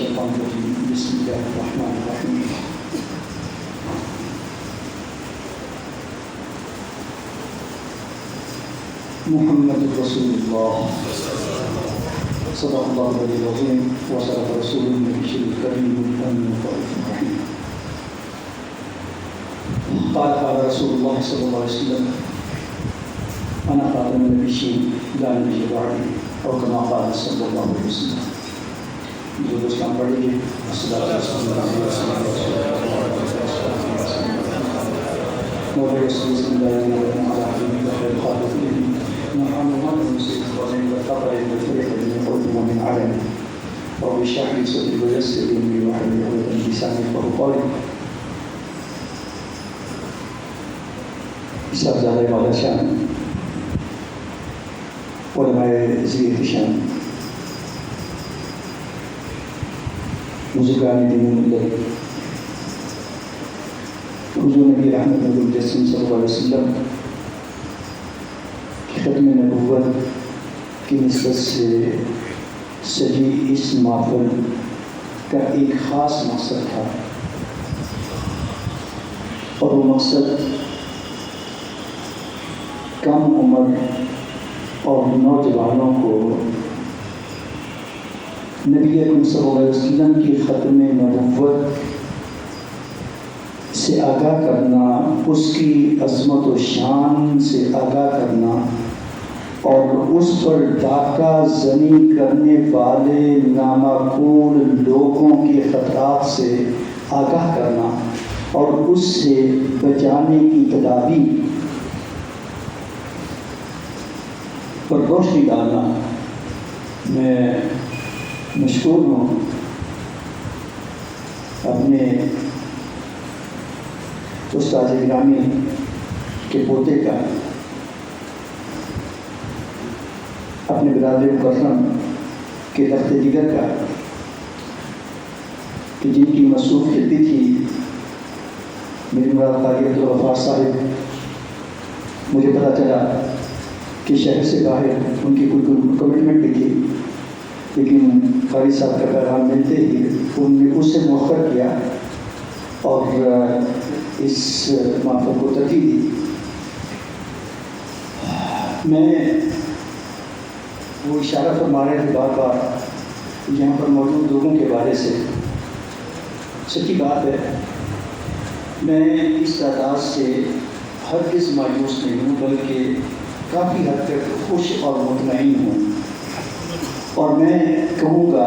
الشيطان الرجيم بسم الله الرحمن الرحيم محمد رسول الله صدق الله العلي العظيم وصدق رسوله النبي الكريم الأمين الرؤوف الرحيم قال رسول الله صلى الله عليه وسلم أنا خاتم النبيين لا نبي بعدي أو كما قال صلى الله عليه وسلم. جو اسلام پڑھیے الصلاۃ والسلام علی رسول اللہ محمد رسول اللہ من علم وبشرح لي صدري ويسر لي امري واحلل عقدة من لساني يفقهوا قولي. سب زیادہ والا شان علماء زیر شان بزرگان دین ملت حضور نبی رحمت المجسم صلی اللہ علیہ وسلم کی ختم نبوت کی نسبت سے سجی اس محفل کا ایک خاص مقصد تھا، اور وہ مقصد کم عمر اور نوجوانوں کو نبی اکرم صلی اللہ علیہ وسلم کی ختم نبوت سے آگاہ کرنا، اس کی عظمت و شان سے آگاہ کرنا، اور اس پر ڈاکہ زنی کرنے والے نامعقول لوگوں کے خطرات سے آگاہ کرنا اور اس سے بچانے کی تدابیر پر روشنی ڈالنا. میں مشکور ہوں اپنے استاد گرامی کے پوتے کا، اپنے برادر مکرم کے تخت جگر کا، کہ جن کی مصروف خدمت تھی. میری مراد قاری عبدالغفار صاحب، مجھے پتہ چلا کہ شہر سے باہر ان کی کوئی کمٹمنٹ بھی تھی، لیکن قاری صاحب کا پیغام ملتے ہی ان نے اس سے موخر کیا اور اس محفل کو ترتیب دی. میں وہ اشارہ فرما رہے تھے بار بار یہاں پر موجود لوگوں کے بارے سے. سچی بات ہے، میں اس تعداد سے ہرگز مایوس نہیں ہوں، بلکہ کافی حد تک خوش اور مطمئن ہوں. اور میں کہوں گا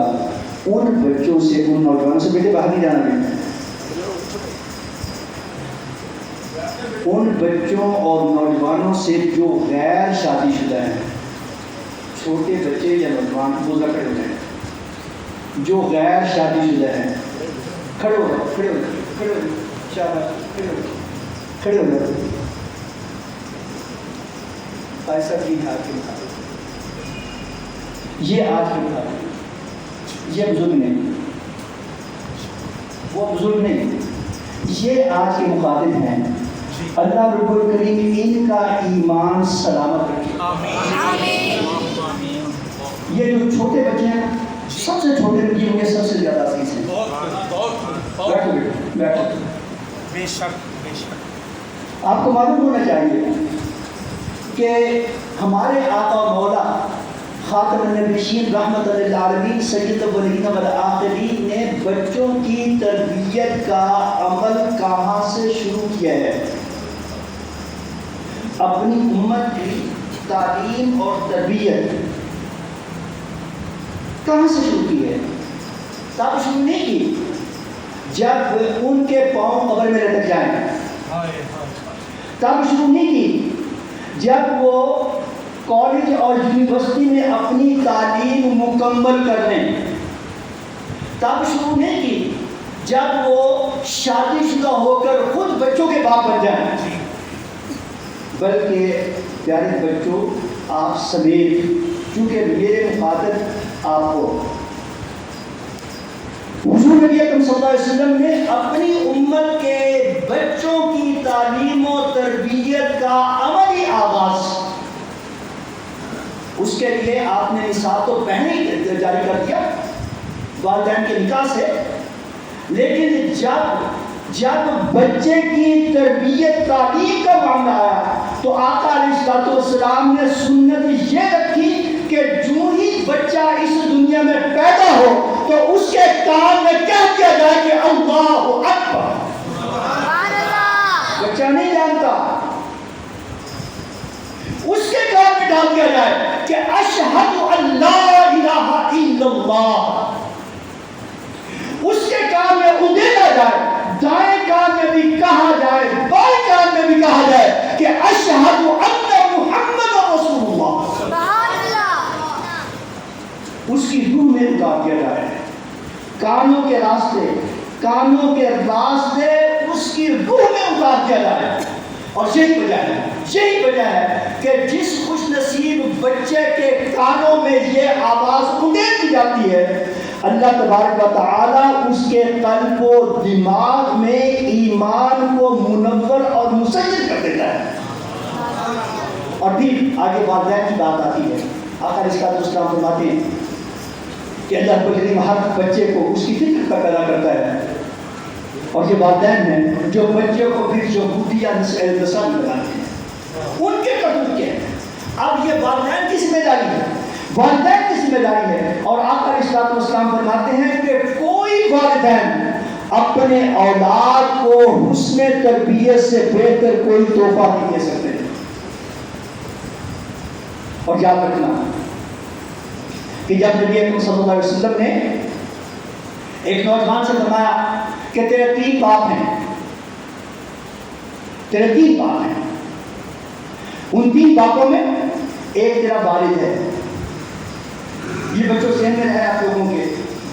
ان بچوں سے، ان نوجوانوں سے، بیٹے باہر نہیں جانا ہے، ان بچوں اور نوجوانوں سے جو غیر شادی شدہ ہیں، چھوٹے بچے یا نوجوان بوزہ کھڑے ہو جائیں، جو غیر شادی شدہ ہیں، کھڑے ہو جائیں، کھڑے ہو جائیں، کھڑے ہو جائیں، شاباش، کھڑے ہو جائیں، کھڑے ہو جائیں. ایسا بھی ہاتھ کے مطابق یہ آج کے مطابق یہ بزرگ نہیں، وہ بزرگ نہیں، یہ آج کے مخاطب ہیں. اللہ رب الکریم ان کا ایمان سلامت رکھے. یہ جو چھوٹے بچے ہیں، سب سے چھوٹے بچے ہوں گے، سب سے زیادہ عزیز ہیں. بیٹھو بیٹھو. بے شک بے شک. آپ کو معلوم ہونا چاہیے کہ ہمارے آقا و مولا خاتم النبیین رحمت للعالمین سید الاولین والآخرین نے بچوں کی تربیت کا عمل کہاں سے شروع کیا ہے؟ اپنی امت کی تعلیم اور تربیت کہاں سے شروع کی ہے؟ تب شروع نہیں کی جب ان کے پاؤں قبر میں لٹک جائیں، تب شروع نہیں کی جب وہ کالج اور یونیورسٹی میں اپنی تعلیم مکمل کر لیں، تب شروع نہیں کی جب وہ شادی شدہ ہو کر خود بچوں کے باپ بن جائیں، بلکہ پیارے بچوں آپ سمیت، چونکہ میرے مخاطب آپ کو، حضور نبی اکرم صلی اللہ علیہ وسلم نے اپنی امت کے بچوں کی تعلیم و تربیت کا عملی آغاز، اس کے لیے آپ نے نصاب تو پہلے ہی جاری کر دیا. والدین کے نکاح سے، لیکن جب بچے کی تربیت تعلیم کا معاملہ آیا تو آقا علیہ السلام نے سنت یہ رکھی کہ جو ہی بچہ اس دنیا میں پیدا ہو تو اس کے کان میں کہہ دیا جائے کہ اللہ اکبر۔ بچہ نہیں جانتا، اس کے کان میں ڈال دیا جائے کہ اشہد ان لا الہ الا اللہ۔ اس کے کان میں ادھیڑا جائے، دائیں کان میں بھی کہا جائے، بائیں کان میں بھی کہا جائے کہ اشہد ان محمد رسول اللہ۔ اس کی روح میں اتار دیا جائے، کانوں کے راستے اس کی روح میں اتار دیا جائے۔ اور یہی وجہ ہے کہ جس خوش نصیب بچے کے کانوں میں یہ آواز اتار دی جاتی ہے، اللہ تبارک و تعالیٰ اس کے قلب و دماغ میں ایمان کو منور اور مسجل کر دیتا ہے۔ اور پھر آگے والدین کی بات آتی ہے۔ آقا علیہ السلام فرماتے ہیں کہ اللہ رب العالمین ہر بچے کو اس کی فکر کا پیدا کرتا ہے، اور یہ والدین ہیں جو بچے کو پھر یہودی یا نصرانی بناتے ہیں، ان کے قدر کے۔ اب یہ والدین کی ذمہ داری ہے، اور آقا علیہ السلام فرماتے ہیں کہ کوئی والدین اپنے اولاد کو حسن تربیت سے بہتر کوئی تحفہ نہیں دے سکتے۔ اور یاد رکھنا کہ جب نبی اکرم صلی اللہ علیہ وسلم نے ایک نوجوان سے فرمایا کہ تیرے تین باپ ہیں، ان تین باپوں میں ایک تیرا والد ہے۔ یہ بچوں ذہن میں رہے آپ لوگوں کے،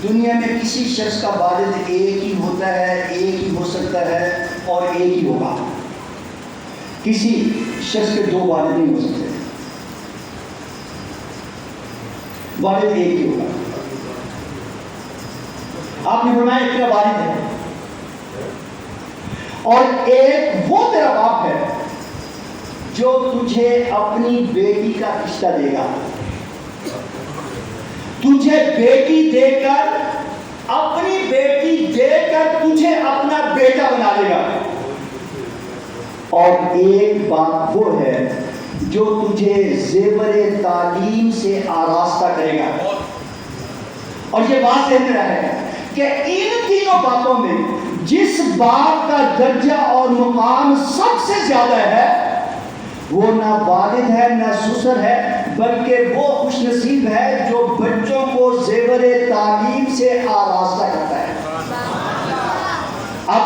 دنیا میں کسی شخص کا والد ایک ہی ہوتا ہے، ایک ہی ہو سکتا ہے اور ایک ہی ہوگا۔ کسی شخص کے دو والد نہیں ہو سکتے، والد ایک ہی ہوگا۔ آپ نے فرمایا ایک تیرا والد ہے اور ایک وہ تیرا باپ ہے جو تجھے اپنی بیٹی کا رشتہ دے گا، تجھے بیٹی دے کر، اپنی بیٹی دے کر تجھے اپنا بیٹا بنا لے گا۔ اور ایک باپ وہ ہے جو تجھے زیور تعلیم سے آراستہ کرے گا۔ اور یہ بات ذہن میں رہے کہ ان تینوں باتوں میں جس باپ کا درجہ اور مقام سب سے زیادہ ہے وہ نہ والد ہے نہ سسر ہے، بلکہ وہ خوش نصیب ہے جو بچوں کو زیور تعلیم سے آراستہ کرتا ہے۔ اب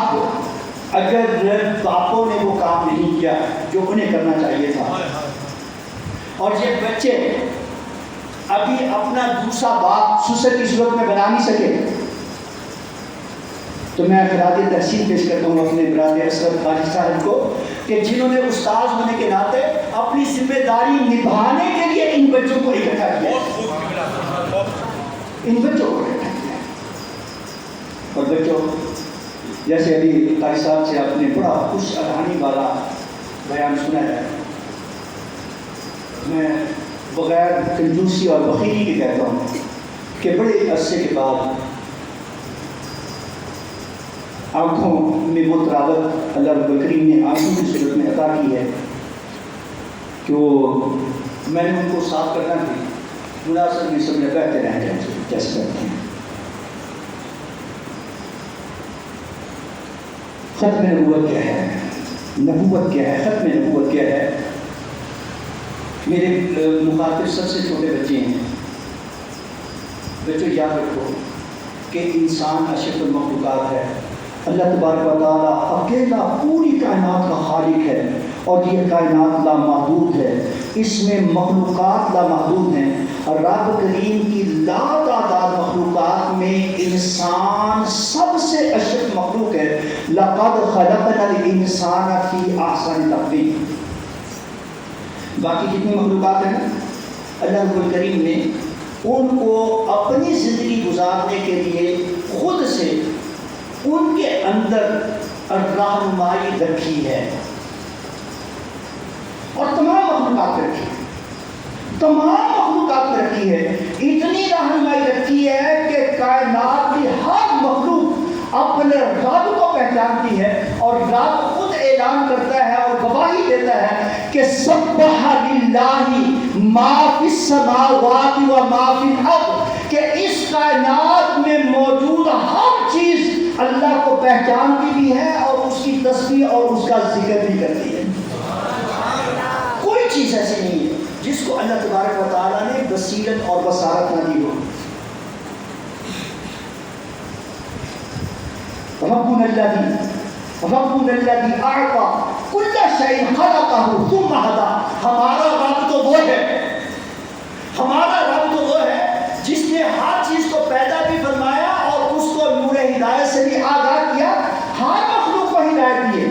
اگر باپوں نے وہ کام نہیں کیا جو انہیں کرنا چاہیے تھا، اور یہ بچے ابھی اپنا دوسرا باپ سسر کی صورت میں بنا نہیں سکے، تو میں خراج تحسین پیش کرتا ہوں اپنے برادر اسرت قاضی صاحب کو کہ جنہوں نے استاذ ہونے کے ناطے اپنی ذمہ داری نبھانے کے لیے ان بچوں کو اکٹھا کیا، اور بچوں جیسے ابھی قاضی صاحب سے آپ نے بڑا خوش ادھانی والا بیان سنا ہے، میں بغیر کنجوسی اور بخیلی کے کہتا ہوں کہ بڑے عرصے کے بعد آنکھوں میں وہ تراوت اللہ رب الکریم نے آنکھوں کی صورت میں عطا کی ہے کہ میں نے ان کو صاف کرنا بھی مناسب میں سب نے کہتے رہ جائیں جیسے کرتے ہیں۔ ختم نبوت کیا ہے؟ نبوت کیا ہے؟ ختم نبوت کیا ہے؟ میرے مخاطب سب سے چھوٹے بچے ہیں۔ بچوں یاد رکھو کہ انسان اشرف المخلوقات ہے، اللہ تبارک و تعالیٰ اکیلا پوری کائنات کا خالق ہے، اور یہ کائنات لامحدود ہے، اس میں مخلوقات لامحدود ہیں، اور رب کریم کی لاتعداد مخلوقات میں انسان سب سے اشرف مخلوق ہے۔ لقد خلقنا الانسان فی احسن تقویم۔ باقی جتنی مخلوقات ہیں اللہ رب الکریم نے ان کو اپنی زندگی گزارنے کے لیے خود سے ان کے اندر رہنمائی رکھی ہے، اور تمام مخلوقات رکھی ہے، اتنی رہنمائی رکھی ہے کہ کائنات کی ہر مخلوق اپنے رب کو پہچانتی ہے، اور رب خود اعلان کرتا ہے اور گواہی دیتا ہے کہ سبح للہ ما فی السماوات و ما فی الارض، کہ اس کائنات میں موجود ہر چیز اللہ کو پہچانتی بھی ہے اور اس کی تسبیح اور اس کا ذکر بھی کرتی ہے۔ کوئی چیز ایسی نہیں ہے جس کو اللہ تبارک و تعالیٰ نے بصیرت اور بصارت نہ دی ہو۔ ربنا الذی اعطى کل شیء خلقہ ثم ہدی، ہمارا رب تو وہ ہے، ہمارا رب تو وہ ہے جس نے ہر چیز کو پیدا بھی فرمایا اور اس کو نور ہدایت سے بھی آگاہ کیا، ہر مخلوق کو ہدایت دی ہے،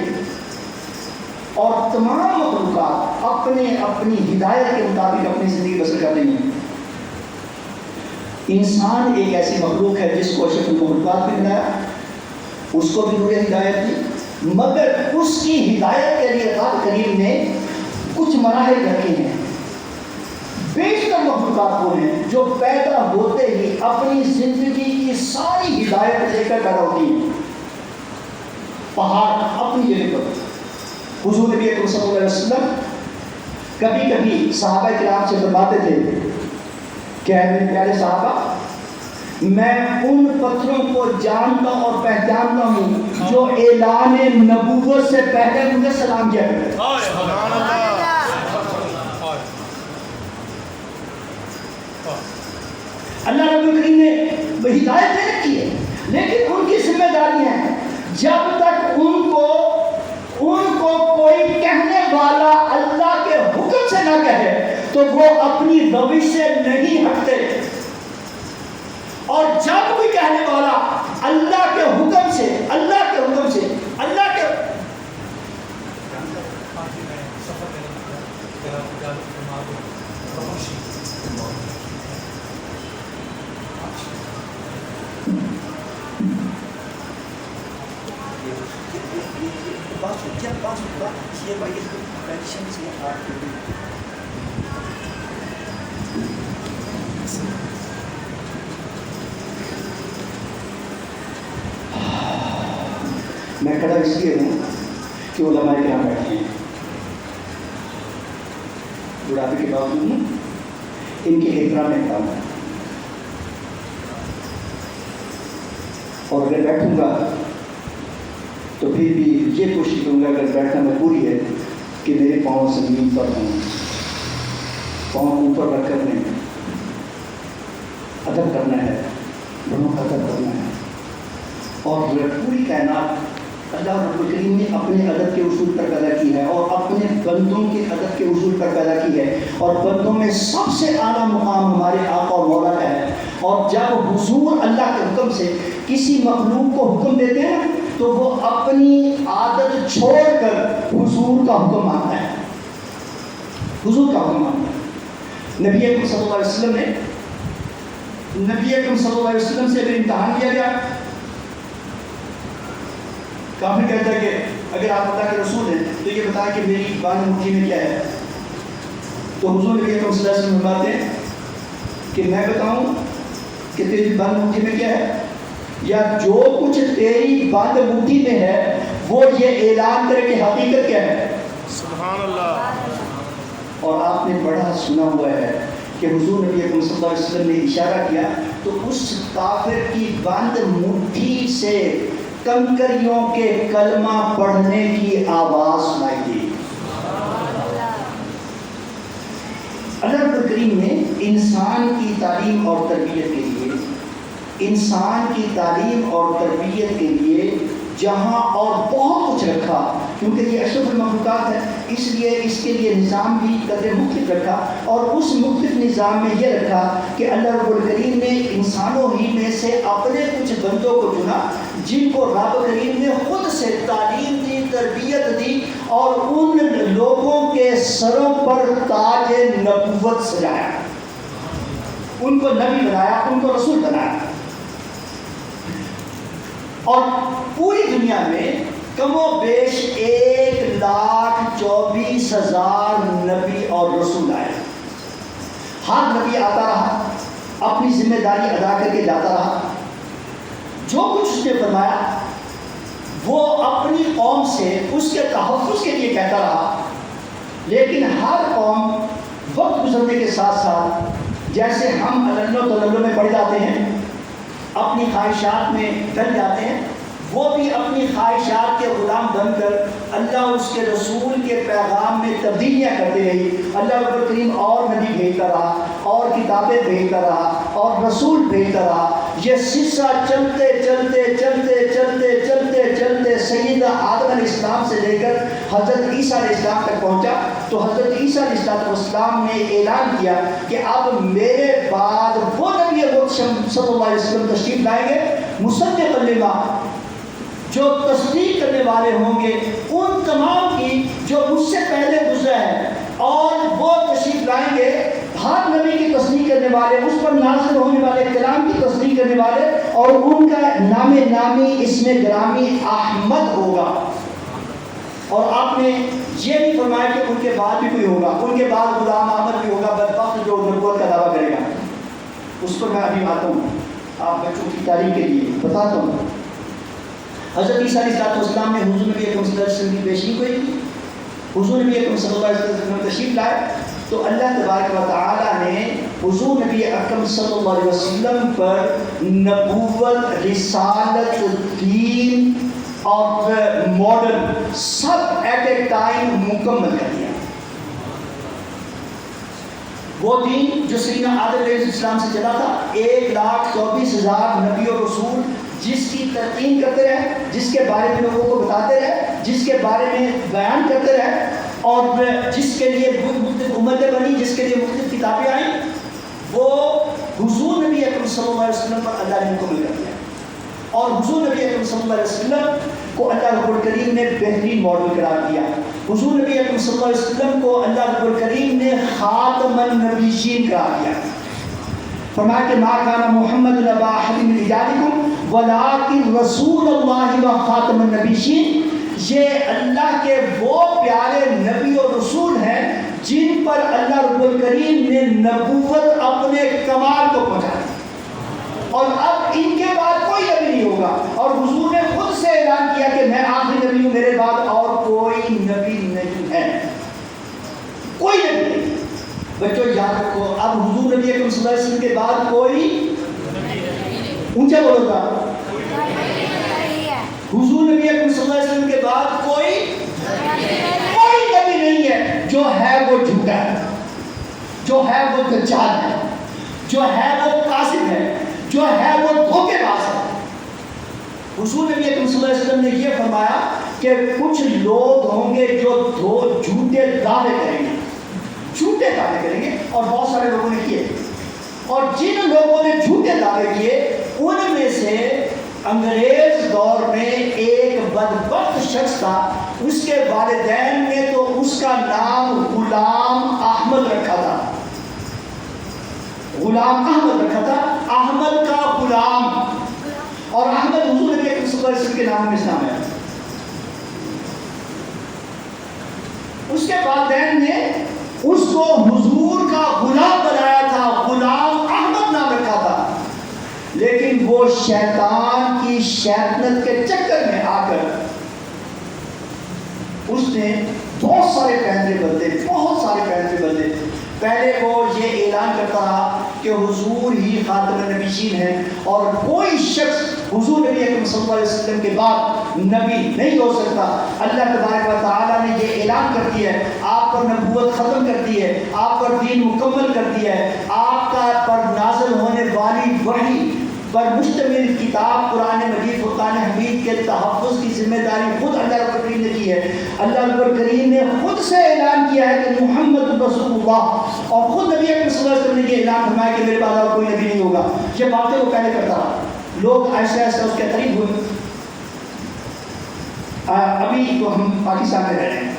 اور تمام مخلوقات اپنے اپنی ہدایت کے مطابق اپنی زندگی بسر کر رہی ہیں۔ انسان ایک ایسی مخلوق ہے جس کو اشرف المخلوقات بھی بنایا، اس کو بھی نور ہدایت دی، مگر اس کی ہدایت کے لیے رب کریم نے کچھ مراحل رکھے ہیں۔ بیشتر مخلوقات وہ ہیں جو پیدا ہوتے ہی اپنی زندگی کی ساری ہدایت لے کر پیدا ہوتی ہیں۔ پہاڑ اپنی جگہ پر، حضور نبی اکرم صلی اللہ علیہ وسلم کبھی کبھی صحابہ کرام سے فرماتے تھے کہ اے میرے پیارے صحابہ، میں ان پتھروں کو جانتا اور پہچانتا ہوں جو اعلان نبوت سے پہلے مجھے سلام کیا کرتے ہیں۔ اللہ رب العالمین نے ہدایت دے رکھی ہے، لیکن ان کی ذمہ داریاں ہیں، جب تک ان کو کوئی کہنے والا اللہ کے حکم سے نہ کہے تو وہ اپنی روش سے نہیں ہٹتے، اور جب کوئی کہنے والا اللہ کے حکم سے میں کھڑا اس لیے ہوں کہ علماء کرام بیٹھے ہیں، بڑھاپے کے باوجود ان کے احترام میں کام ہے، اور اگر بیٹھوں گا تو پھر بھی یہ کوشش کروں گا، اگر بیٹھنا مجبوری ہے، کہ میرے پاؤں زمین پر ہوں، پاؤں اوپر رکھ کر میں ادب کرنا ہے، دونوں کا ادب کرنا ہے، اور پوری کائنات اللہ رب العالمین نے اپنے ادب کے اصول پر پیدا کی ہے اور اپنے بندوں کے ادب کے اصول پر پیدا کی ہے، اور بندوں میں سب سے اعلیٰ مقام ہمارے آقا و مولا کا ہے، اور جب حضور اللہ کے حکم سے کسی مخلوق کو حکم دیتے ہیں تو وہ اپنی عادت چھوڑ کر حضور کا حکم مانتا ہے، حضور کا حکم مانتا ہے۔ نبی اکرم صلی اللہ علیہ وسلم سے اگر امتحان کیا گیا، کافر کہتا ہے کہ اگر آپ اللہ کے رسول ہیں تو یہ بتائیں کہ میری بان مٹھی میں کیا ہے، تو حضور نبی اکرم صلی اللہ علیہ وسلم فرماتے ہیں کہ میں بتاؤں کہ تیری بان مٹھی میں کیا ہے، یا جو کچھ تیری بان مٹھی میں ہے وہ یہ اعلان کرے کہ حقیقت کیا ہے۔ سبحان اللہ۔ اور آپ نے بڑا سنا ہوا ہے کہ حضور نبی اکرم صلی اللہ علیہ وسلم نے اشارہ کیا تو اس کافر کی بند مٹھی سے کنکریوں کے کلمہ پڑھنے کی آواز سنائی دی۔ اللہ رب الکریم نے انسان کی تعلیم اور تربیت کے لیے جہاں اور بہت کچھ رکھا، کیونکہ یہ اشرف المخلوقات ہے، اس لیے اس کے لیے نظام بھی قدر مختلف رکھا، اور اس مختلف نظام میں یہ رکھا کہ اللہ رب الکریم نے انسانوں ہی میں سے اپنے کچھ بندوں کو چنا جن کو رب کریم نے خود سے تعلیم دی، تربیت دی، اور ان لوگوں کے سروں پر تاج نبوت سجایا، ان کو نبی بنایا، ان کو رسول بنایا۔ اور پوری دنیا میں کم و بیش 1,24,000 نبی اور رسول آئے، ہر نبی آتا رہا، اپنی ذمہ داری ادا کر کے جاتا رہا، جو کچھ اس نے فرمایا وہ اپنی قوم سے اس کے تحفظ کے لیے کہتا رہا، لیکن ہر قوم وقت گزرنے کے ساتھ ساتھ جیسے ہم علل و تلل میں پڑ جاتے ہیں، اپنی خواہشات میں ڈل جاتے ہیں، وہ بھی اپنی خواہشات کے غلام بن کر اللہ اس کے رسول کے پیغام میں تبدیلیاں کرتے رہی۔ اللہ رب الکریم اور نبی بھیجتا رہا، اور کتابیں بھیجتا رہا، اور رسول بھیجتا رہا۔ یہ سلسلہ چلتے چلتے چلتے چلتے چلتے چلتے سیدنا آدم علیہ السلام سے لے کر حضرت عیسیٰ علیہ السلام تک پہنچا۔ تو حضرت عیسیٰ علیہ السلام نے اعلان کیا کہ اب میرے بعد وہ نبی صلی اللہ علیہ وسلم تشریف لائیں گے، مصدق لما، جو تصدیق کرنے والے ہوں گے ان تمام کی جو مجھ سے پہلے گزرا ہے، اور وہ تشریف لائیں گے ہر نبی کی تصدیق کرنے والے، اس پر نازل ہونے والے کلام کی تصدیق کرنے والے، اور ان کا نام نامی اسم گرامی احمد ہوگا۔ اور آپ نے یہ بھی فرمایا کہ ان کے بعد بھی کوئی ہوگا، ان کے بعد غلام احمد بھی ہوگا، بدبخت جو نبوت کا دعویٰ کرے گا۔ اس پر میں ابھی آتا ہوں، آپ بچوں کی تعلیم کے لیے بتاتا ہوں۔ حضرت عیسیٰ علیہ السلام نے حضور نبی اکرم صلی اللہ علیہ وسلم کی پیشگی کوئی کی، حضور نبی اکرم صلی اللہ علیہ وسلم تشریف لائے، تو اللہ تبارک و تعالیٰ نے حضور نبی اکرم صلی اللہ علیہ وسلم پر نبوت، رسالت، دین اور ماڈل سب ایٹ اے ٹائم مکمل کر دیا۔ وہ دین جو سیدنا آدم علیہ السلام سے چلا تھا، 1,24,000 نبی اور رسول جس کی تلقین کرتے رہے، جس کے بارے میں لوگوں کو بتاتے رہے، جس کے بارے میں بیان کرتے رہے، اور جس کے لیے مختلف امتیں بنی، جس کے لیے مختلف کتابیں آئیں، وہ حضور نبی اکرم صلی اللہ علیہ وسلم پر اللہ نے مکمل کر دیا۔ اور حضور نبی اکرم صلی اللہ علیہ وسلم کو اللہ رب الکریم نے بہترین ماڈل قرار دیا۔ حضور نبی اکرم صلی اللہ علیہ وسلم کو اللہ رب الکریم نے خاتم النبیین قرار دیا۔ فرمایا کہ ما کان محمد ابا احد من رجالکم ولکن رسول اللہ و خاتم النبیین، یہ اللہ کے وہ پیارے نبی اور رسول ہیں جن پر اللہ رب الکریم نے نبوت اپنے کمال کو پہنچایا، اور اب ان کے بعد کوئی نبی نہیں ہوگا۔ اور حضور نے خود سے اعلان کیا کہ میں آخری نبی ہوں، میرے بعد اور کوئی نبی نہیں ہے، کوئی نبی نہیں۔ بچوں یاد رکھو، اب حضور نبی اکرم صلی اللہ علیہ وسلم کے بعد کوئی، اونچا بولو گا، حضور نبی اکرم صلی اللہ علیہ وسلم کے بعد کوئی نبی نہیں ہے۔ جو ہے وہ جھوٹا ہے، جو ہے وہ دجال ہے، جو ہے وہ کاذب ہے، جو ہے وہ دھوکے باز ہے۔ حضور نبی اکرم صلی اللہ علیہ وسلم نے یہ فرمایا کہ کچھ لوگ ہوں گے جو جھوٹے دعوے کریں گے، جھوٹے دعوے کریں گے، اور بہت سارے لوگوں نے کیے، اور جن لوگوں نے جھوٹے دعوے کیے ان میں سے انگریز دور میں ایک بدبخت شخص تھا، اس کے والدین نے تو اس کا نام غلام احمد رکھا تھا، غلام احمد رکھا تھا، احمد کا غلام، اور احمد حضور نبی اکرم صلی اللہ علیہ وسلم کے نام میں اسلام ہے۔ اس کے والدین نے اس کو حضور کا غلام بنایا تھا، غلام احمد نام رکھا تھا، لیکن وہ شیطان کی شیطنت کے چکر میں آ کر اس نے بہت سارے فیصلے بدلے۔ پہلے وہ یہ اعلان کرتا رہا کہ حضور ہی خاتم النبیین ہیں، اور کوئی شخص حضور نبی اکرم صلی اللہ علیہ وسلم کے بعد نبی نہیں ہو سکتا۔ اللہ تبارک و تعالیٰ نے یہ اعلان کر دیا ہے، آپ پر نبوت ختم کر دی ہے، آپ پر دین مکمل کر دیا ہے، آپ کا پر نازل ہونے والی وحی پر مشتمل کتاب قرآن مجید فرقان حمید کے تحفظ کی ذمہ داری خود اللہ رب الکریم نے کی ہے۔ اللہ رب الکریم نے خود سے اعلان کیا ہے کہ محمد رسول اللہ، اور خود نبی اکرم صلی اللہ علیہ وسلم نے یہ اعلان فرمایا کہ میرے بعد اور کوئی نبی نہیں ہوگا۔ یہ باتیں وہ پہلے کرتا رہا، لوگ ایسے ایسے اس کے قریب ہوئے۔ ابھی تو ہم پاکستان میں رہ رہے ہیں،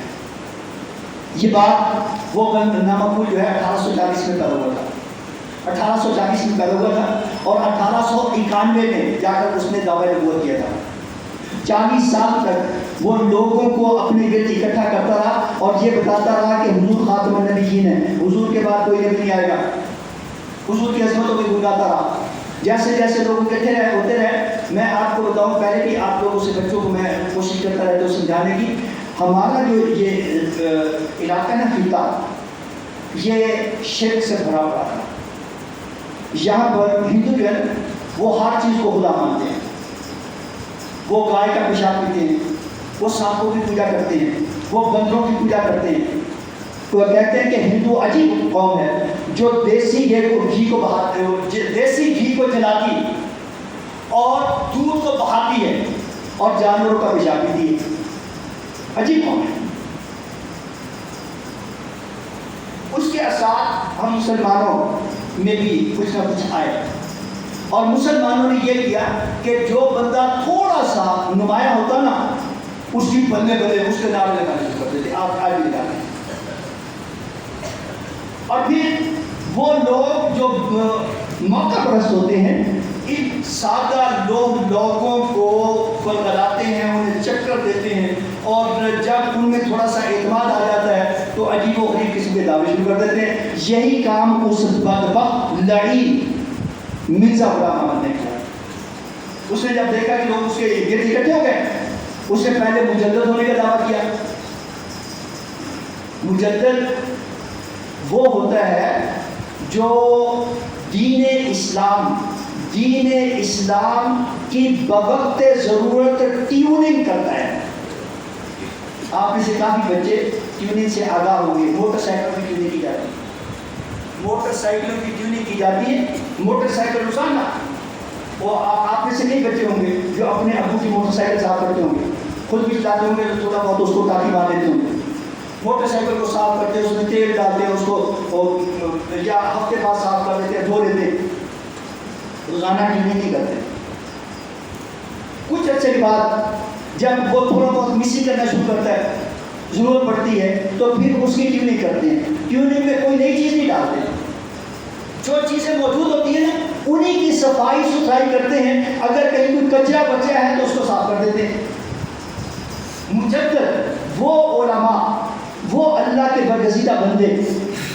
یہ بات وہ نامقبول جو ہے 1840 میں پیدا ہوا تھا، 1840 میں پیدا ہوا تھا، اور 1891 میں جا کر اس نے دعویٰ نبوت کیا تھا۔ 40 سال تک وہ لوگوں کو اپنے گرد اکٹھا کرتا رہا اور یہ بتاتا رہا کہ حضور خاتم النبیین ہے، حضور کے بعد کوئی نبی نہیں آئے گا، حضور کی عظمتوں کو بتاتا رہا۔ جیسے جیسے لوگ اکٹھے ہوتے رہے، میں آپ کو بتاؤں، پہلے بھی آپ لوگوں سے بچوں کو میں کوشش کرتا رہتا ہوں سمجھانے کی، ہمارا جو یہ علاقہ نا خطہ، یہ شرک سے بھرا پڑا تھا. یہاں پر ہندو جو ہے وہ ہر چیز کو خدا مانتے ہیں، وہ گائے کا پیشاب پیتے ہیں، وہ سانپوں کی پوجا کرتے ہیں، وہ بندروں کی پوجا کرتے ہیں. تو کہتے ہیں کہ ہندو عجیب قوم ہے جو دیسی گھی کو بہاتی، دیسی گھی کو جلاتی اور دودھ کو بہاتی ہے اور جانوروں کا پیشاب پیتی ہے. عجیب قوم ہے. اس کے اثرات ہم مسلمانوں میں بھی کچھ نہ کچھ آئے، اور مسلمانوں نے یہ کیا کہ جو بندہ تھوڑا سا نمایاں ہوتا نا، اس کی بلے بلے اس کے نام لگانے شروع کر دیتے. آپ آج بھی لگاتے ہیں. اور پھر وہ لوگ جو موقع پرست ہوتے ہیں، ان سادہ لوگوں کو گلاتے ہیں، انہیں چکر دیتے ہیں، اور جب ان میں تھوڑا سا اعتماد آ جاتا ہے تو عجیب و غریب قسم کے دعوے شروع کر دیتے ہیں. یہی کام اس بدبخت لعین مرزا غلام احمد نے کیا. اس نے جب دیکھا کہ لوگ اس کے گرد اکٹھے ہو گئے، اس نے پہلے مجدد ہونے کا دعویٰ کیا. مجدد وہ ہوتا ہے جو دین اسلام کی بوقت ضرورت ٹیوننگ کرتا ہے. آپ میں سے کافی بچے ٹیوننگ سے آگاہ ہوں گے. موٹر سائیکل کی ٹیوننگ کی جاتی ہے، موٹر سائیکلوں کی ٹیوننگ کی جاتی ہے. موٹر سائیکل روزانہ، وہ آپ میں سے کئی بچے ہوں گے جو اپنے ابو کی موٹر سائیکل صاف کرتے ہوں گے، خود بھی چلاتے ہوں گے تو تھوڑا بہت اس کو ٹاکی مار دیتے ہوں گے. موٹر سائیکل کو صاف کرتے ہیں، اس میں تیل ڈالتے ہیں، اس کو یا ہفتے بعد صاف کر دیتے ہیں، دھو دیتے ہیں. روزانہ ٹیوننگ نہیں کرتے. کچھ عرصے کے بعد جب وہ تھوڑا بہت مسنگ کرنا شروع کرتا ہے، ضرورت پڑتی ہے، تو پھر اس کی ٹیوننگ کرتے ہیں. ٹیوننگ میں کوئی نئی چیز نہیں ڈالتے، جو چیزیں موجود ہوتی ہیں نا انہیں کی صفائی ستھرائی کرتے ہیں. اگر کہیں کوئی کچرا بچا ہے تو اس کو صاف کر دیتے ہیں. مجدد وہ علماء، وہ اللہ کے برگزیدہ بندے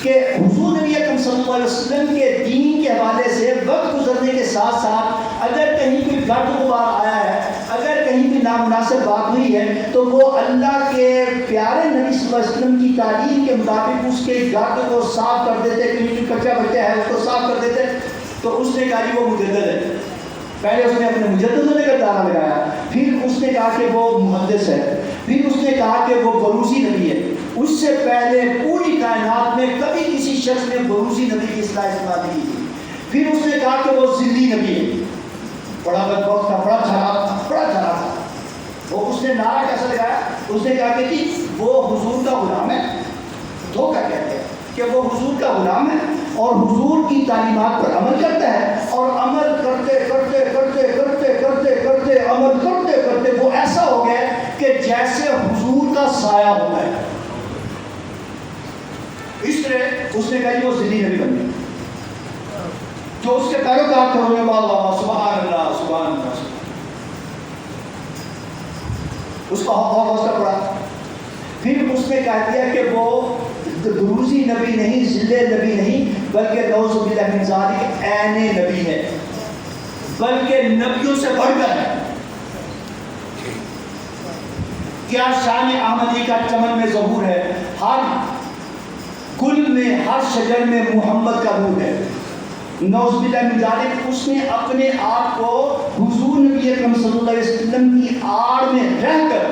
کہ حضور نبی اکرم صلی اللہ علیہ وسلم کے دین کے حوالے سے وقت گزرنے کے ساتھ ساتھ اگر کہیں کوئی گرد غبار آیا ہے، اگر کہیں کوئی نامناسب بات ہوئی ہے، تو وہ اللہ کے پیارے نبی صلی اللہ علیہ وسلم کی تعلیم کے مطابق اس کے گرد کو صاف کر دیتے. کہیں کچرا بچا ہے اس کو صاف کر دیتے. تو اس نے کہا کہ وہ مجدد ہے. پہلے اس نے اپنے مجدد ہونے کا دعویٰ لگایا، پھر اس نے کہا کہ وہ محدث ہے، پھر اس نے کہا کہ وہ بروزی نبی ہے. اس سے پہلے پوری کائنات میں کبھی کسی شخص نے بروزی نبی کی اصطلاح استعمال نہیں کی. پھر اس نے کہا کہ وہ ذلی نبی ہے. بڑا بدبخت تھا، بڑا خراب تھا. وہ اس نے نعرہ کیسا لگایا؟ اس نے کہا کہ جی وہ حضور کا غلام ہے. دھوکہ کہتے ہیں کہ وہ حضور کا غلام ہے اور حضور کی تعلیمات پر عمل کرتا ہے، اور عمل کرتے کرتے کرتے کرتے کرتے کرتے عمل کرتے کرتے وہ ایسا ہو گیا کہ جیسے حضور کا سایہ ہوتا ہے. اس طرح اس نے کہا کہ وہ ذلی نبی بن گیا. جو اس کے پیروکار تھے انہوں نے اللہ سبحان اللہ سبحان اللہ، اس کا حوصلہ پڑا. پھر اس نے کہہ دیا کہ وہ دروزی نبی نہیں، ذلے نبی نہیں، بلکہ نعوذ باللہ من ذالک عین نبی ہے، بلکہ نبیوں سے بڑھ کر ہے. کیا شان احمدی کا چمن میں ظہور ہے. ہر گل میں، ہر شجر میں محمد کا نور ہے. نعوذ باللہ من ذالک اس نے اپنے آپ کو حضور نبی اکرم صلی اللہ علیہ وسلم کی آڑ میں رہ کر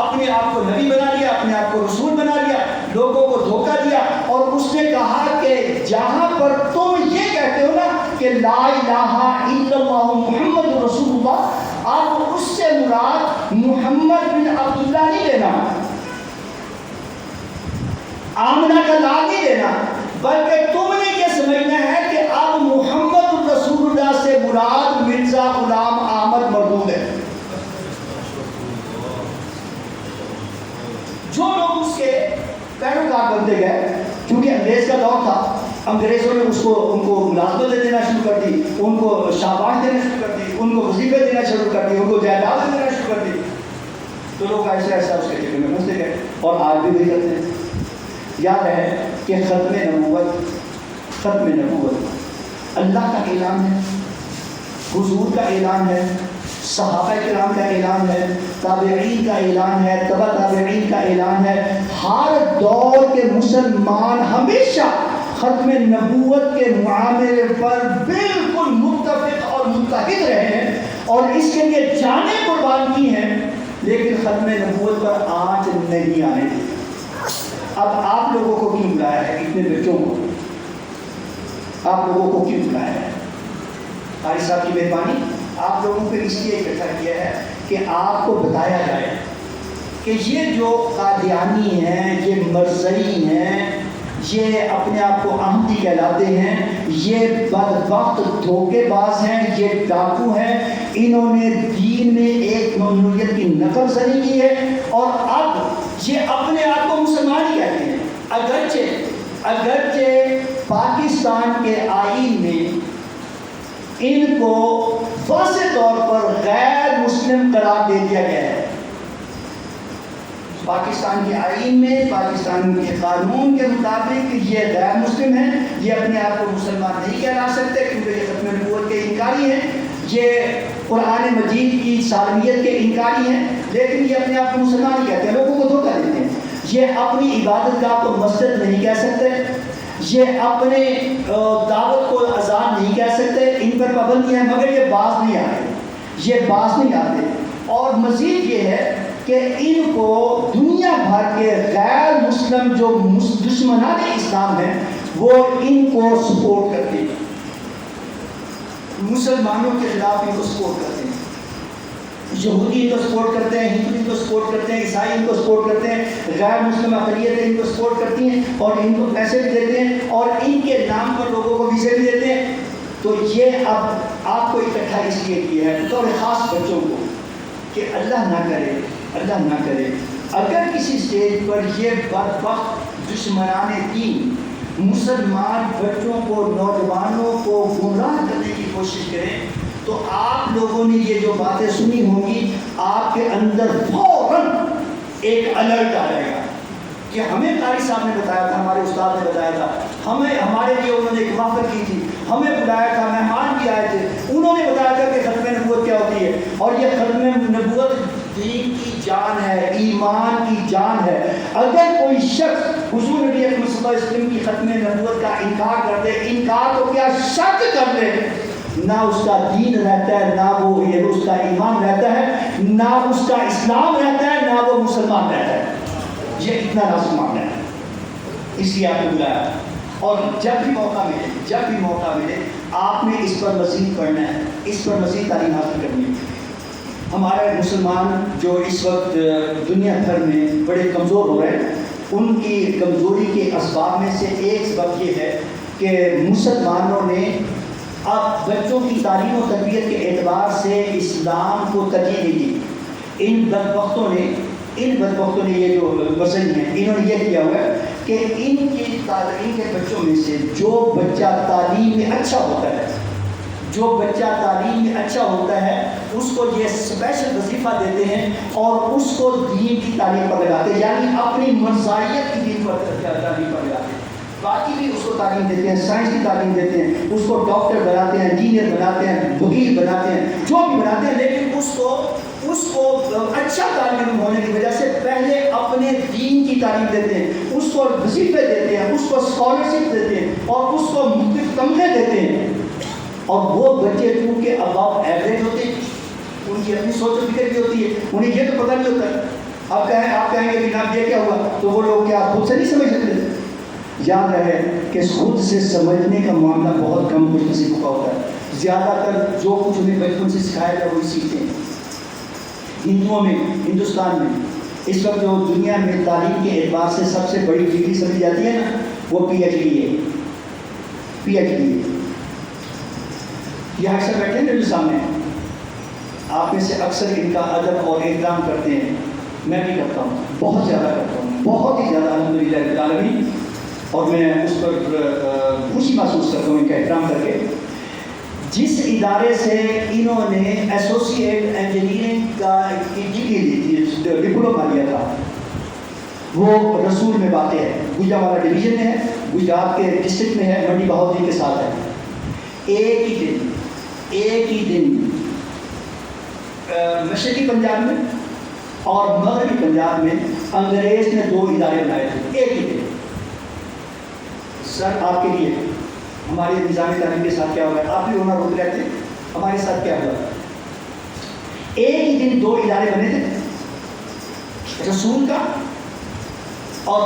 اپنے آپ کو نبی بنا لیا، اپنے آپ کو رسول بنا لیا، لوگوں کو دھوکہ دیا. اور اس نے کہا کہ جہاں پر تم یہ کہتے ہو نا کہ لا الہ الا اللہ محمد رسول اللہ، اب اس سے مراد محمد بن عبداللہ نہیں لینا، آمنہ کا نام نہیں لینا، بلکہ تم نے یہ سمجھنا ہے کہ اب محمد رسول اللہ سے مراد مرزا غلام احمد مردود ہے. جو لوگ اس کے پیروکار بنتے گئے، کیونکہ انگریز کا دور تھا، انگریزوں نے ان کو ملازمت دینا شروع کر دی، ان کو شاباش دینا شروع کر دی، ان کو وظیفے دینا شروع کر دی، ان کو جائیداد دینا شروع کر دی. تو لوگ ایسا ایسا اس کے چکر میں پھنستے گئے، اور آج بھی وہی کرتے ہیں. یاد ہے کہ ختم نبوت اللہ کا اعلان ہے حضور کا اعلان ہے، صحابہ کرام کا اعلان ہے، تابعین کا اعلان ہے، تبع تابعین کا اعلان ہے. ہر دور کے مسلمان ہمیشہ ختم نبوت کے معاملے پر بالکل متفق اور متحد رہے ہیں اور اس کے لیے جانیں قربان کی ہیں، لیکن ختم نبوت پر آنچ نہیں آنے دی. اب آپ لوگوں کو کیوں بلایا ہے؟ اتنے بچوں کو آپ لوگوں کو کیوں بلایا ہے؟ قاری صاحب کی مہربانی، آپ لوگوں کو اس لیے اکٹھا کیا ہے کہ آپ کو بتایا جائے کہ یہ جو قادیانی ہیں، یہ مرزئی ہیں، یہ اپنے آپ کو احمدی کہلاتے ہیں، یہ بدبخت دھوکے باز ہیں، یہ ڈاکو ہیں، انہوں نے دین میں ایک ممنوعیت کی نقل زنی کی ہے اور اب یہ اپنے آپ کو مسلمان ہی کہتے ہیں. اگرچہ پاکستان کے آئین میں ان کو واضح طور پر غیر مسلم قرار دے دیا گیا ہے. پاکستان کے آئین میں، پاکستان کے قانون کے مطابق یہ غیر مسلم ہیں، یہ اپنے آپ کو مسلمان نہیں کہلا سکتے کیونکہ یہ ختم نبوت کے انکاری ہیں، یہ قرآن مجید کی سالمیت کے انکاری ہیں، لیکن یہ اپنے آپ کو مسلمان ہی کہتے ہیں، لوگوں کو دھوکہ دیتے ہیں. یہ اپنی عبادت گاہ کو مسجد نہیں کہہ سکتے، یہ اپنے دعوت کو اذان نہیں کہہ سکتے، ان پر پابندی ہے، مگر یہ باز نہیں آتے. اور مزید یہ ہے کہ ان کو دنیا بھر کے غیر مسلم جو دشمنان اسلام ہیں وہ ان کو سپورٹ کرتے ہیں، مسلمانوں کے خلاف ان کو سپورٹ کرتے ہیں. یہودی ان کو سپورٹ کرتے ہیں، ہندو ان کو سپورٹ کرتے ہیں، عیسائی ان کو سپورٹ کرتے ہیں، غیر مسلم اقلیتیں ان کو سپورٹ کرتی ہیں اور ان کو پیسے بھی دیتے ہیں اور ان کے نام پر لوگوں کو ویزے بھی دیتے ہیں. تو یہ اب آپ کو اکٹھا اس لیے کیا ہے بطور خاص بچوں کو کہ اللہ نہ کرے اگر کسی اسٹیج پر یہ بدبخت دشمنان دین مسلمان بچوں کو، نوجوانوں کو گمراہ کرنے کی کوشش کریں تو آپ لوگوں نے یہ جو باتیں سنی ہوں گی آپ کے اندر فوراً ایک الرٹ آ جائے گا کہ ہمیں قاری صاحب نے بتایا تھا، ہمارے استاد نے بتایا تھا، ہمارے لیے انہوں نے ایک محفل کی تھی، ہمیں بلایا تھا، مہمان بھی آئے تھے، انہوں نے بتایا تھا کہ ختم نبوت کیا ہوتی ہے اور یہ ختم نبوت دین کی جان ہے، ایمان کی جان ہے. اگر کوئی شخص حضور نبی اکرم صلی اللہ علیہ وسلم کی ختم نبوت کا انکار کر دے، انکار تو کیا شک کر دے، نہ اس کا دین رہتا ہے، نہ وہ اس کا ایمان رہتا ہے، نہ اس کا اسلام رہتا ہے، نہ وہ مسلمان رہتا ہے. یہ اتنا لازم ماننا ہے، اس لیے آپ نے بلایا. اور جب بھی موقع ملے آپ نے اس پر مزید پڑھنا ہے، اس پر مزید تعلیم حاصل کرنی ہے. ہمارے مسلمان جو اس وقت دنیا بھر میں بڑے کمزور ہو رہے ہیں، ان کی کمزوری کے اسباب میں سے ایک سبب یہ ہے کہ مسلمانوں نے اب بچوں کی تعلیم و تربیت کے اعتبار سے اسلام کو ترجیح نہیں دی. ان بدبختوں نے یہ جو مسئلے ہیں انہوں نے یہ کیا ہوا ہے کہ ان کے بچوں میں سے جو بچہ تعلیم میں اچھا ہوتا ہے اس کو یہ اسپیشل وظیفہ دیتے ہیں اور اس کو دین کی تعلیم پر لگاتے ہیں، یعنی اپنی مرزائیت کی دین پر تعلیم پر لگاتے ہیں. باقی بھی اس کو تعلیم دیتے ہیں، سائنس کی تعلیم دیتے ہیں، اس کو ڈاکٹر بناتے ہیں، انجینئر بناتے ہیں، وکیل بناتے ہیں، جو بھی بناتے ہیں، لیکن اس کو اچھا طالب علم ہونے کی وجہ سے پہلے اپنے دین کی تعلیم دیتے ہیں، اس کو وظیفے دیتے ہیں، اس کو اسکالرشپ دیتے ہیں اور اس کو مختلف تمغے دیتے ہیں. اور وہ بچے کیونکہ اباؤ ایوریج ہوتے ہیں، ان کی اپنی سوچ و فکر بھی ہوتی ہے، انہیں یہ تو پتہ نہیں ہوتا. آپ کہیں گے کہ جناب یہ کیا ہوا، تو وہ لوگ کیا خود سے نہیں سمجھ سکتے. یاد رہے کہ خود سے سمجھنے کا معاملہ بہت کم خوش نصیبوں کا ہوتا ہے. زیادہ تر جو کچھ انہیں بچپن سے سکھایا جائے وہی سیکھتے ہیں. ہندوستان میں اس وقت جو دنیا میں تعلیم کے اعتبار سے سب سے بڑی ڈگری سمجھی جاتی ہے نا، وہ پی ایچ ڈی ہے. یہ اکثر بیٹھے ہیں میرے سامنے، آپ میں سے اکثر ان کا ادب اور احترام کرتے ہیں، میں بھی کرتا ہوں، بہت زیادہ کرتا ہوں، بہت ہی زیادہ الحمدللہ رب العالمین. اور میں اس پر خوشی محسوس کرتا ہوں ان کا احترام کر کے. جس ادارے سے انہوں نے ایسوسیٹ انجینئرنگ کی ڈگری لی تھی، ڈپلوما لیا تھا، وہ رسول میں واقع ہے، گوجرانوالہ ڈویژن میں ہے، گجرات کے ڈسٹرکٹ میں ہے، منڈی بہودری کے ساتھ ہے. ایک ہی دن ایک ہی دن مشرقی پنجاب میں اور مغربی پنجاب میں انگریز نے 2 ادارے بنائے تھے ایک ہی دن. سر آپ کے لیے ہمارے نظام تعلیم کے ساتھ کیا ہوا ہے, آپ بھی وہاں روک رہے تھے, ہمارے ساتھ کیا ہوا, ایک ہی دن 2 ادارے بنے تھے, رسول کا اور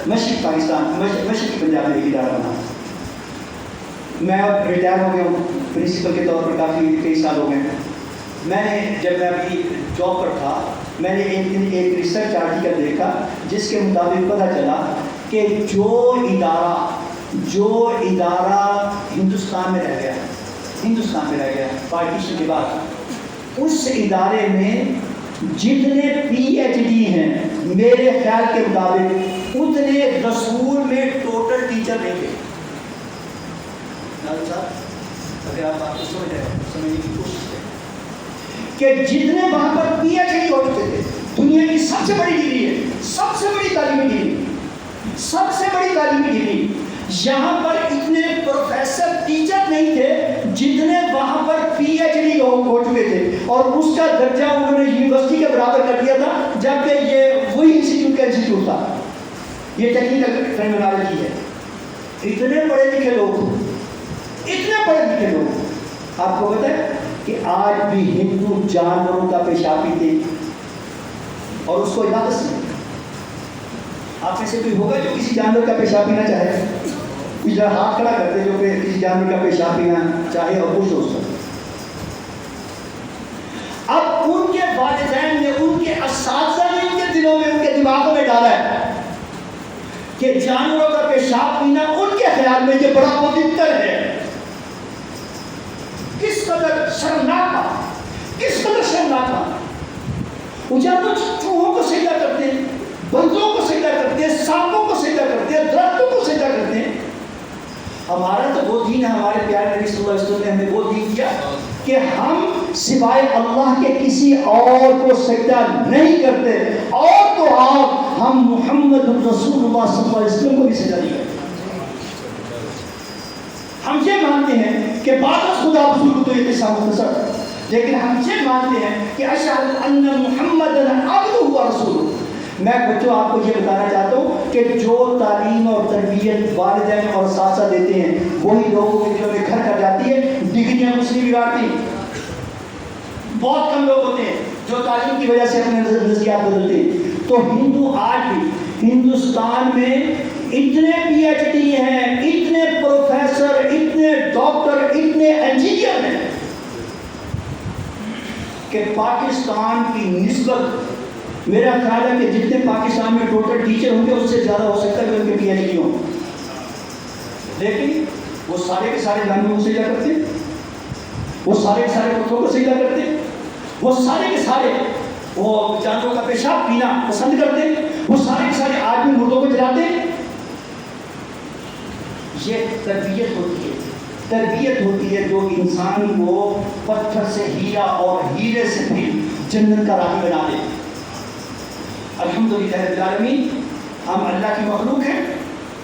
مشرقی پاکستان مشرقی پنجاب میں ایک ادارہ بنا. میں اب ریٹائر ہو گیا ہوں پرنسپل کے طور پر, کئی سال ہو گئے ہیں. میں نے جب میں اپنی جاب پر تھا میں نے ایک دن ایک ریسرچ آرٹیکل دیکھا جس کے مطابق پتہ چلا کہ جو ادارہ ہندوستان میں رہ گیا پارٹیشن کے بعد, اس ادارے میں جتنے PhD ہیں میرے خیال کے مطابق اتنے رسول میں ٹوٹل ٹیچر نہیں تھے. اگر آپ بات کو سمجھنے کی کوشش کریں کہ جتنے وہاں پر PhD ہو چکے تھے, دنیا کی سب سے بڑی ڈگری ہے, سب سے بڑی تعلیمی ڈگری, یہاں پر اتنے پروفیسر ٹیچر نہیں تھے جتنے وہاں پر PhD ہو چکے تھے, اور اس کا درجہ انہوں نے یونیورسٹی کے برابر کر دیا تھا, جبکہ یہ وہی انسٹیٹیوٹ کا انسٹیٹیوٹ تھا. یہ ٹیکنیکل ٹرمینالوجی ہے. اتنے پڑھے لکھے لوگ آپ کو پتہ ہے کہ آج بھی ہندو جانوروں کا پیشاب پیتے اور اس کو عبادت نہیں. آپ میں سے کوئی ہوگا جو کسی جانور کا پیشاب پینا چاہے, کچھ ہاتھ کھڑا کرتے جو کہ کسی جانور کا پیشاب پینا چاہے اور خوش ہو سکے. اب ان کے والدین نے, ان کے اساتذہ نے ان کے دلوں میں, ان کے دماغوں میں ڈالا ہے کہ جانوروں کا پیشاب پینا ان کے خیال میں یہ بڑا پوتر ہے. کس قدر شرمناک وہ جانور چوہوں کو سجدہ کرتے ہیں, بندروں کو سجدہ کرتے ہیں, سانپوں کو سجدہ کرتے ہیں, درختوں کو سجدہ کرتے ہیں. ہمارا تو وہ دین ہے, ہمارے پیارے نبی صلی اللہ علیہ وسلم نے ہمیں وہ دین کیا کہ ہم سوائے اللہ کے کسی اور کو سجدہ نہیں کرتے, اور تو آپ ہم محمد رسول اللہ صلی اللہ علیہ وسلم کو بھی سجدہ نہیں کرتے. ہم یہ مانتے ہیں کہ بعد خدا رسول تو یہ قصہ مختصر ہے, لیکن ہم یہ مانتے ہیں کہ اشہد ان محمد عبدہ و رسولہ. میں بچوں آپ کو یہ بتانا چاہتا ہوں کہ جو تعلیم اور تربیت والدین اور اساتذہ دیتے ہیں وہی لوگوں کے دلوں میں گھر کر جاتی ہے. ڈگریاں کچھ نہیں بگاڑتی. بہت کم لوگ ہوتے ہیں جو تعلیم کی وجہ سے اپنے نظریات بدلتے ہیں. تو ہندو آج بھی ہندوستان میں اتنے PhD ہیں, اتنے پروفیسر, اتنے ڈاکٹر, اتنے انجینئر ہیں کہ پاکستان کی نسبت میرا خیال ہے کہ جتنے پاکستان میں ٹوٹل ٹیچر ہوں گے اس سے زیادہ ہو سکتا ہے کہ ان کے PhD ہوں. لیکن وہ سارے کے سارے جانوروں کو سجدہ کرتے, وہ سارے کے سارے پتھروں کو سجدہ کرتے, وہ سارے کے سارے وہ جانوروں کا پیشاب پینا پسند کرتے, وہ سارے کے سارے آدمی مردوں کو جلاتے. یہ تربیت ہوتی ہے جو انسان کو پتھر سے ہیرا اور ہیرے سے بھی جنت کا راہی بنا دے. الحمدللہ رب العالمین, ہم اللہ کی مخلوق ہیں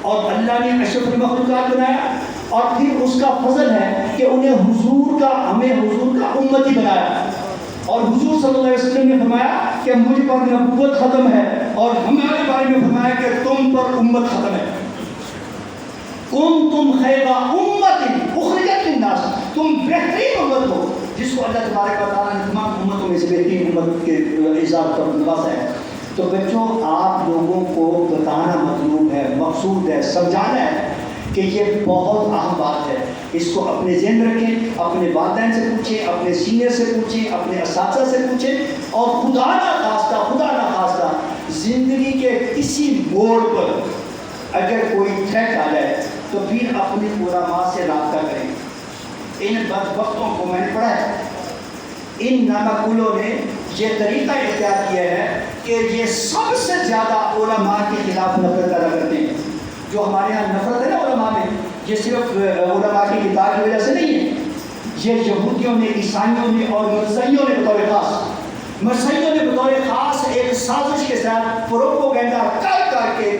اور اللہ نے اشرف المخلوقات بنایا, اور پھر اس کا فضل ہے کہ ہمیں حضور کا امتی بنایا. اور حضور صلی اللہ علیہ وسلم نے فرمایا کہ مجھ پر نبوت ختم ہے, اور ہمارے بارے میں فرمایا کہ تم پر امت ختم ہے. کنتم خیر امت اخرجت للناس, تم بہترین امت ہو جس کو اللہ تبارک و تعالیٰ نے تمام امتوں میں سے بہترین امت کے اعزاز پر نوازا ہے. تو بچوں آپ لوگوں کو بتانا مطلوب ہے, مقصود ہے, سمجھانا ہے کہ یہ بہت اہم بات ہے. اس کو اپنے ذہن میں رکھیں, اپنے والدین سے پوچھیں, اپنے سینئر سے پوچھیں, اپنے اساتذہ سے پوچھیں, اور خدا نہ خواستہ زندگی کے کسی موڑ پر اگر کوئی تھریٹ آ جائے تو پھر اپنے علماء سے رابطہ کریں. ان بدبختوں کو میں نے پڑھا ہے, ان نامقولوں نے یہ طریقہ اختیار کیا ہے کہ یہ سب سے زیادہ علماء کے خلاف نفرت پیدا کرتے ہیں. جو ہمارے یہاں نفرت ہے نا علماء میں, یہ صرف علماء کی کتاب کی وجہ سے نہیں ہے, یہ یہودیوں نے, عیسائیوں نے اور مسیحیوں نے بطور خاص ایک سازش کے ساتھ پروپیگنڈا کر کے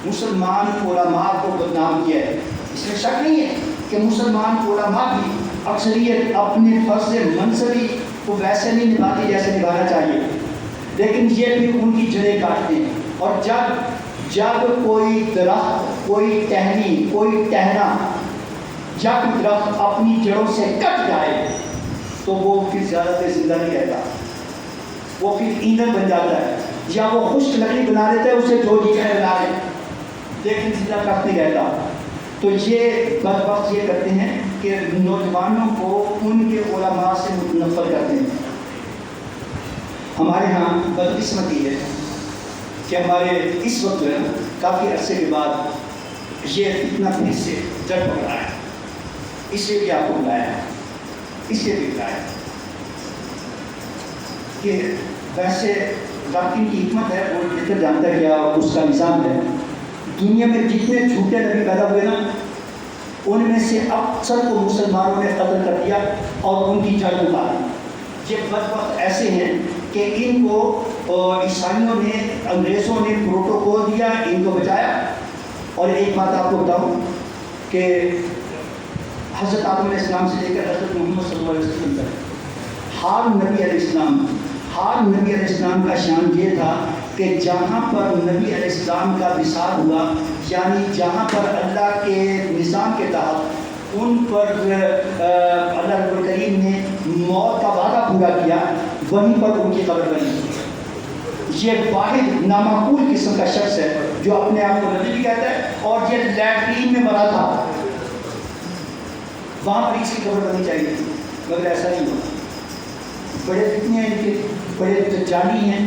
مسلمان علماء کو بدنام کیا ہے. اس میں شک نہیں ہے کہ مسلمان علماء بھی اکثریت اپنے فرض منصبی کو ویسے نہیں نبھاتی جیسے نبھانا چاہیے، لیکن یہ بھی ان کی جڑیں کاٹتے ہیں. اور جب کوئی درخت، کوئی ٹہنی، کوئی ٹہنا یا کوئی درخت اپنی جڑوں سے کٹ جائے تو وہ پھر زیادہ دیر زندہ نہیں رہتا، وہ پھر ایندھن بن جاتا ہے، یا وہ خشک لکڑی بنا دیتا ہے، اسے جو جی چاہے بنا لے، لیکن زندہ کٹ نہیں رہتا. تو یہ بدبخت یہ کرتے ہیں کہ نوجوانوں کو ان کے علماء سے نفرت کرتے ہیں. ہمارے ہاں بدقسمتی ہے کہ ہمارے اس وقت جو ہے کافی عرصے کے بعد یہ اتنا پھر سے جڑ پکڑا ہے. اس لیے بھی آپ کو بلایا ہے، اس لیے بھی بلایا ہے کہ ویسے رابطین کی حکمت ہے، وہ بہتر جانتا ہے کیا اس کا نظام ہے. دنیا میں جتنے جھوٹے نبی پیدا ہوئے نا، ان میں سے اکثر کو مسلمانوں نے قتل کر دیا اور ان کی جڑ اتار دی. یہ بدبخت ایسے ہیں کہ ان کو عیسائیوں نے، انگریزوں نے پروٹوکول دیا، ان کو بچایا. اور ایک بات آپ کو بتاؤں کہ حضرت آدم علیہ السلام سے لے کر حضرت محمد صلی اللہ علیہ وسلم تک ہر نبی علیہ السلام کا شان یہ تھا کہ جہاں پر نبی علیہ السلام کا وصال ہوا، یعنی جہاں پر اللہ کے نظام کے تحت ان پر اللہ رب الکریم نے موت کا وعدہ پورا کیا، وہیں پر ان کی قبر بنی. یہ واحد نامعقول قسم کا شخص ہے جو اپنے آپ کو نبی بھی کہتا ہے، اور یہ لیٹرین میں مرا تھا، وہاں پر اس کی قبر بننی چاہیے تھی، مگر ایسا نہیں ہوا. بڑے فتنے ہیں ان کے، بڑے دجالی ہیں،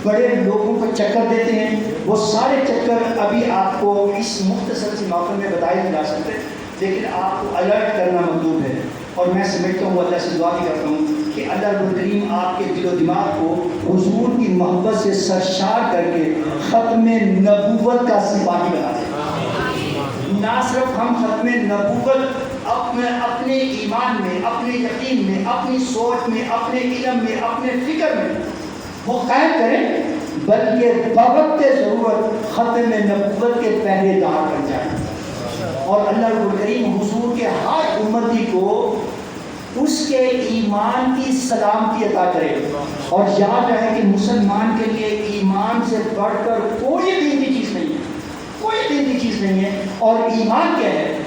بڑے لوگوں کو چکر دیتے ہیں. وہ سارے چکر ابھی آپ کو اس مختصر سی محفل میں بتائے نہیں جا سکتے، لیکن آپ کو الرٹ کرنا مطلوب ہے. اور میں سمجھتا ہوں، اللہ سے دعا بھی کرتا ہوں کہ اللہ رب الکریم آپ کے دل و دماغ کو حضور کی محبت سے سرشار کر کے ختم نبوت کا سپاہی بنا دے. نہ صرف ہم ختم نبوت اپنے ایمان میں، اپنے یقین میں، اپنی سوچ میں، اپنے علم میں، اپنے فکر میں وہ قائم کریں، بلکہ بوقت ضرورت ختم نبوت کے پہرے دار بن جائیں. اور اللہ رب الکریم حضور کے ہر امتی کو اس کے ایمان کی سلامتی عطا کرے. اور یاد رہے کہ مسلمان کے لیے ایمان سے بڑھ کر کوئی دین کی چیز نہیں ہے، کوئی دین کی چیز نہیں ہے. اور ایمان کیا ہے؟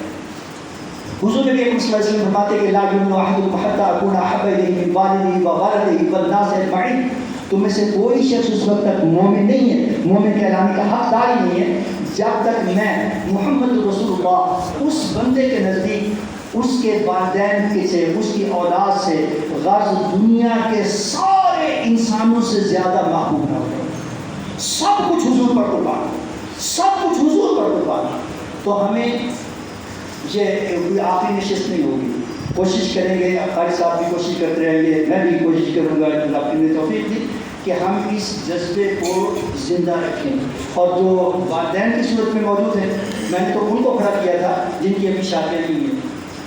حضور نبی اکرم صلی اللہ علیہ وسلم فرماتے کہ لا یؤمن احدکم حتی اکون احب الیہ من والدہ وولدہ والناس اجمعین. تم میں سے کوئی شخص اس وقت تک مومن نہیں ہے، مومن کہلانے کا حقدار ہی نہیں ہے، جب تک میں محمد رسول اللہ اس بندے کے نزدیک اس کے والدین سے، اس کی اولاد سے، غرض دنیا کے سارے انسانوں سے زیادہ محبوب نہ ہو. سب کچھ حضور پر قربان، سب کچھ حضور پر قربان. تو ہمیں یہ آخری نشست نہیں ہوگی، کوشش کریں گے، قاری صاحب بھی کوشش کرتے رہیں گے، میں بھی کوشش کروں گا، اللہ نے توفیق دی کہ ہم اس جذبے کو زندہ رکھیں. اور جو والدین کی صورت میں موجود ہیں، میں نے تو ان کو کھڑا کیا تھا جن کی ابھی شادیاں نہیں ہیں،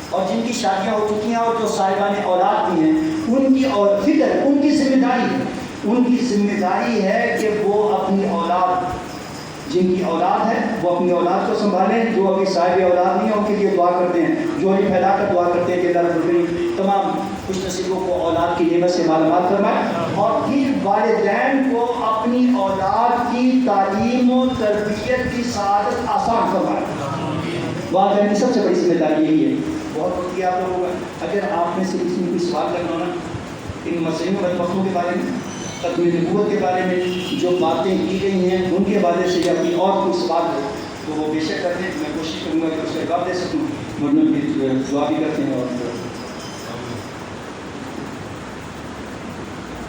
اور جن کی شادیاں ہو چکی ہیں اور جو صاحبان اولاد بھی ہیں، ان کی اور فکر، ان کی ذمہ داری ہے، ان کی ذمہ داری ہے کہ وہ اپنی اولاد، جن کی اولاد ہے وہ اپنی اولاد کو سنبھالیں. جو ابھی صاحب اولاد نہیں ہیں ان کے لیے دعا کرتے ہیں، جو ابھی پھیلا کر دعا کرتے ہیں کہ اللہ رب العالمین تمام خوش نصیبوں کو اولاد کی نعمت سے مالا مال فرمائے. اور پھر والدین کو اپنی اولاد کی تعلیم و تربیت کی سعادت آسان فرمائے. والدین کی سب سے بڑی ذمہ داری یہی ہے. بہت شکریہ آپ لوگوں کا. اگر آپ میں سے کسی نے کوئی سوال کرنا ہو نا ان مسئلوں بدبختوں کے بارے میں، ختم نبوت کے بارے میں، جو باتیں کی گئی ہیں ان کے بارے سے، یا کوئی اور کوئی سوال ہو تو وہ بے شک کرتے ہیں. میں کوشش کروں گا کہ اس کا جواب دے سکوں. ورنہ دعا بھی کرتے ہیں اور